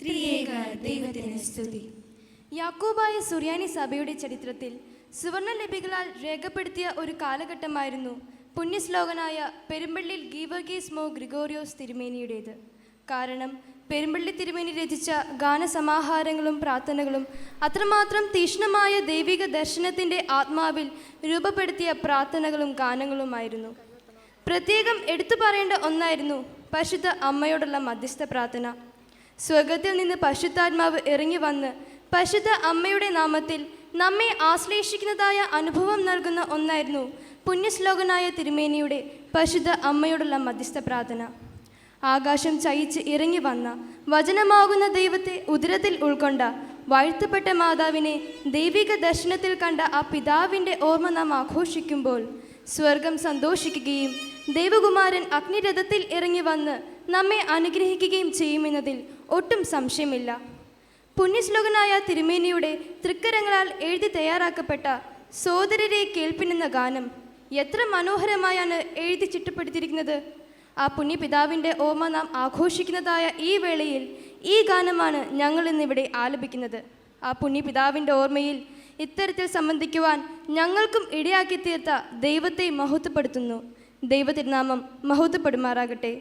ത്രിയേക ദൈവത്തിന് സ്തുതി. യാക്കോബായ സുറിയാനി സഭയുടെ ചരിത്രത്തിൽ സുവർണലിപികളാൽ രേഖപ്പെടുത്തിയ ഒരു കാലഘട്ടമായിരുന്നു പുണ്യശ്ലോകനായ പെരുമ്പള്ളിൽ ഗീവർഗീസ് മോ ഗ്രിഗോറിയോസ് തിരുമേനിയുടേത്. കാരണം പെരുമ്പള്ളി തിരുമേനി രചിച്ച ഗാനസമാഹാരങ്ങളും പ്രാർത്ഥനകളും അത്രമാത്രം തീക്ഷ്ണമായ ദൈവിക ദർശനത്തിൻ്റെ ആത്മാവിൽ രൂപപ്പെടുത്തിയ പ്രാർത്ഥനകളും ഗാനങ്ങളുമായിരുന്നു. പ്രത്യേകം എടുത്തു പറയേണ്ട ഒന്നായിരുന്നു പരിശുദ്ധ അമ്മയോടുള്ള മധ്യസ്ഥ പ്രാർത്ഥന. സ്വർഗത്തിൽ നിന്ന് പരിശുദ്ധാത്മാവ് ഇറങ്ങി വന്ന് പരിശുദ്ധ അമ്മയുടെ നാമത്തിൽ നമ്മെ ആശ്ലേഷിക്കുന്നതായ അനുഭവം നൽകുന്ന ഒന്നായിരുന്നു പുണ്യശ്ലോകനായ തിരുമേനിയുടെ പരിശുദ്ധ അമ്മയോടുള്ള മധ്യസ്ഥ പ്രാർത്ഥന. ആകാശം ചയിച്ച് ഇറങ്ങി വന്ന വചനമാകുന്ന ദൈവത്തെ ഉദരത്തിൽ ഉൾക്കൊണ്ട വാഴ്ത്തപ്പെട്ട മാതാവിനെ ദൈവിക ദർശനത്തിൽ കണ്ട ആ പിതാവിൻ്റെ ഓർമ്മ നാം ആഘോഷിക്കുമ്പോൾ സ്വർഗം സന്തോഷിക്കുകയും ദൈവകുമാരൻ അഗ്നിരഥത്തിൽ ഇറങ്ങി വന്ന് നമ്മെ അനുഗ്രഹിക്കുകയും ചെയ്യുമെന്നതിൽ ഒട്ടും സംശയമില്ല. പുണ്യശ്ലോകനായ തിരുമേനിയുടെ തൃക്കരങ്ങളാൽ എഴുതി തയ്യാറാക്കപ്പെട്ട സോദരരെ കേൾപ്പിനെന്ന ഗാനം എത്ര മനോഹരമായാണ് എഴുതി ചിട്ടപ്പെടുത്തിയിരിക്കുന്നത്. ആ പുണ്യപിതാവിൻ്റെ ഓർമ്മ നാം ആഘോഷിക്കുന്നതായ ഈ വേളയിൽ ഈ ഗാനമാണ് ഞങ്ങൾ ഇന്നിവിടെ ആലപിക്കുന്നത്. ആ പുണ്യപിതാവിൻ്റെ ഓർമ്മയിൽ ഇത്തരത്തിൽ സംബന്ധിക്കുവാൻ ഞങ്ങൾക്കും ഇടയാക്കി തീർത്ത ദൈവത്തെ മഹത്വപ്പെടുത്തുന്നു. ദൈവതിരുനാമം മഹത്വപ്പെടുമാറാകട്ടെ.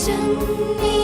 ചൊന്നേ